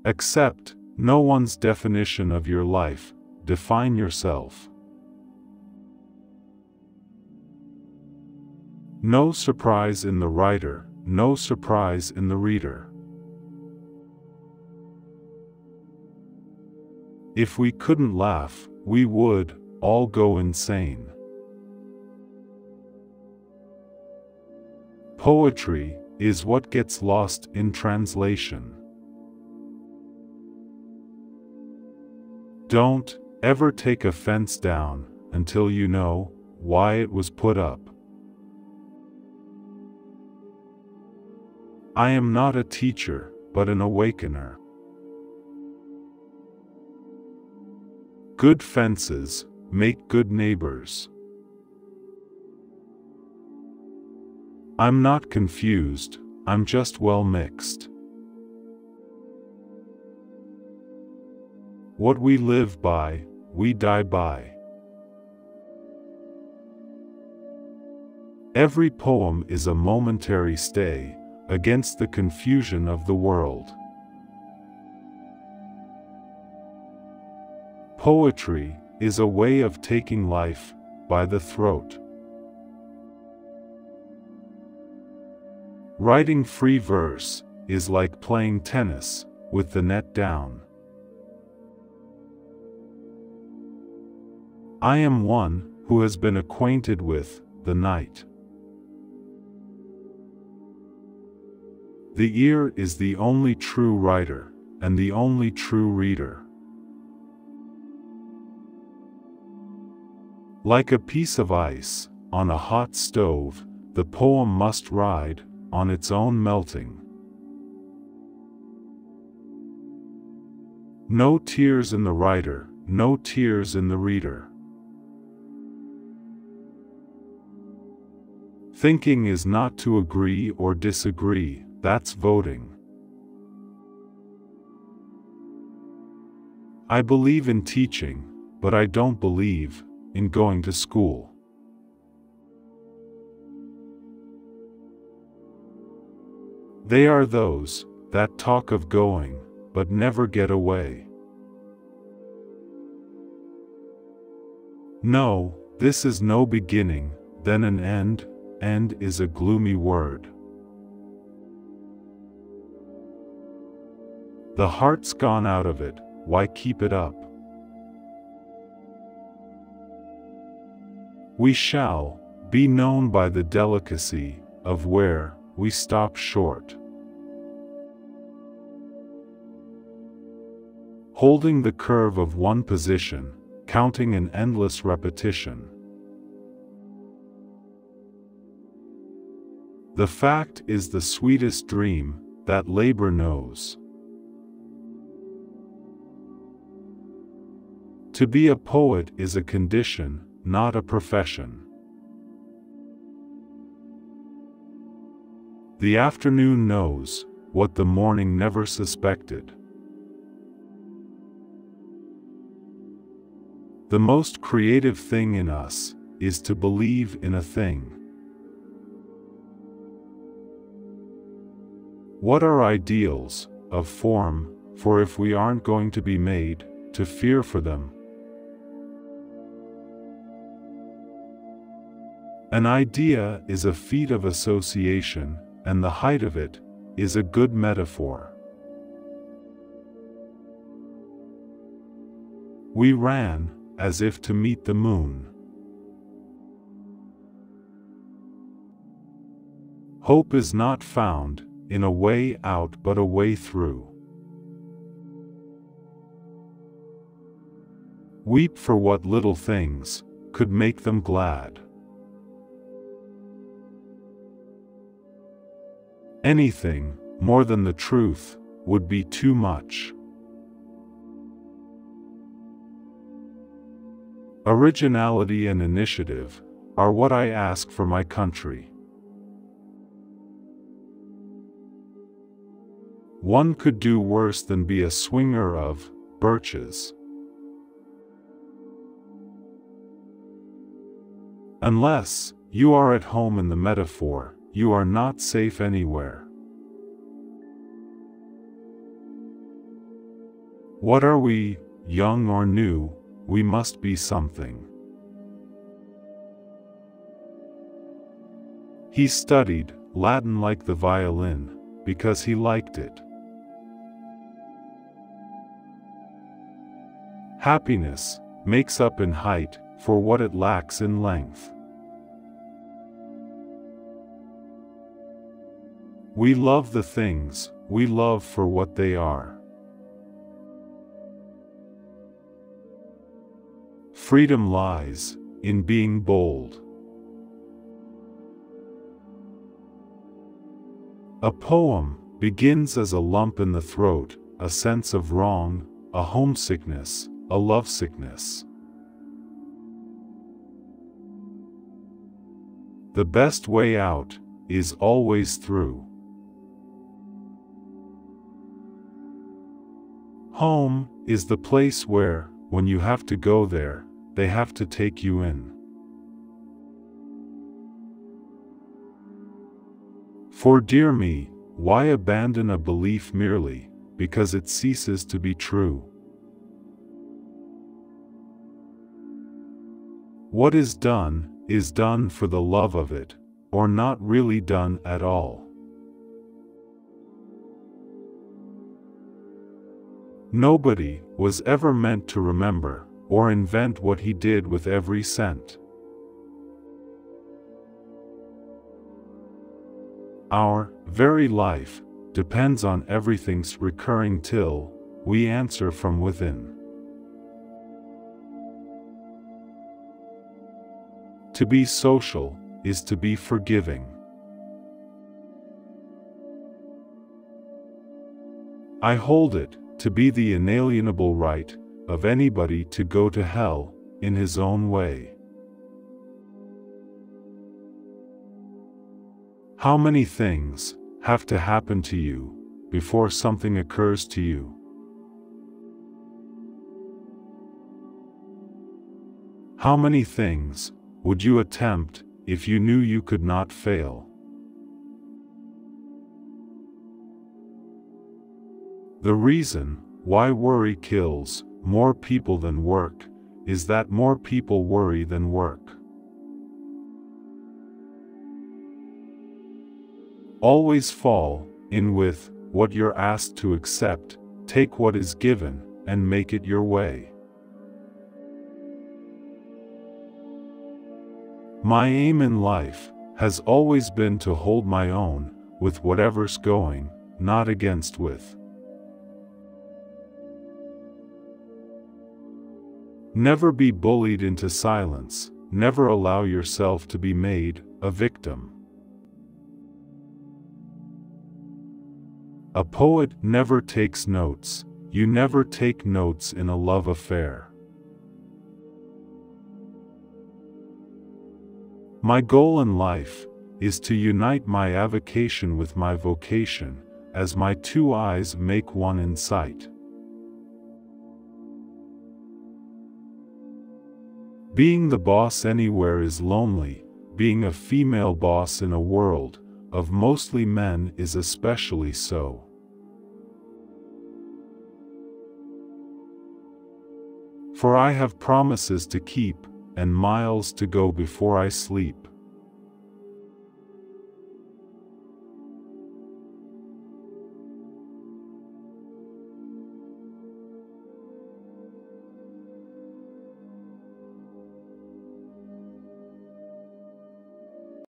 Accept no one's definition of your life. Define yourself. No surprise in the writer, no surprise in the reader. If we couldn't laugh, we would all go insane. Poetry is what gets lost in translation. Don't ever take a fence down until you know why it was put up. I am not a teacher, but an awakener. Good fences make good neighbors. I'm not confused, I'm just well mixed. What we live by, we die by. Every poem is a momentary stay against the confusion of the world. Poetry is a way of taking life by the throat. Writing free verse is like playing tennis with the net down. I am one who has been acquainted with the night. The ear is the only true writer and the only true reader. Like a piece of ice on a hot stove, the poem must ride on its own melting. No tears in the writer, no tears in the reader. Thinking is not to agree or disagree, that's voting. I believe in teaching, but I don't believe in going to school. They are those that talk of going, but never get away. No, this is no beginning, then an end. End is a gloomy word. The heart's gone out of it, why keep it up? We shall be known by the delicacy of where we stop short. Holding the curve of one position, counting an endless repetition. The fact is the sweetest dream that labor knows. To be a poet is a condition, not a profession. The afternoon knows what the morning never suspected. The most creative thing in us is to believe in a thing. What are ideals of form, for if we aren't going to be made to fear for them? An idea is a feat of association, and the height of it is a good metaphor. We ran as if to meet the moon. Hope is not found in a way out but a way through. Weep for what little things could make them glad. Anything more than the truth would be too much. Originality and initiative are what I ask for my country. One could do worse than be a swinger of birches. Unless you are at home in the metaphor, you are not safe anywhere. What are we, young or new? We must be something. He studied Latin like the violin, because he liked it. Happiness makes up in height for what it lacks in length. We love the things we love for what they are. Freedom lies in being bold. A poem begins as a lump in the throat, a sense of wrong, a homesickness, a lovesickness. The best way out is always through. Home is the place where, when you have to go there, they have to take you in. For dear me, why abandon a belief merely because it ceases to be true? What is done for the love of it, or not really done at all. Nobody was ever meant to remember or invent what he did with every cent. Our very life depends on everything's recurring till we answer from within. To be social is to be forgiving. I hold it to be the inalienable right of anybody to go to hell in his own way. How many things have to happen to you before something occurs to you? How many things would you attempt if you knew you could not fail? The reason why worry kills more people than work is that more people worry than work. Always fall in with what you're asked to accept, take what is given, and make it your way. My aim in life has always been to hold my own with whatever's going, not against with. Never be bullied into silence, never allow yourself to be made a victim. A poet never takes notes, you never take notes in a love affair. My goal in life is to unite my avocation with my vocation, as my two eyes make one in sight. Being the boss anywhere is lonely, being a female boss in a world of mostly men is especially so. For I have promises to keep, and miles to go before I sleep.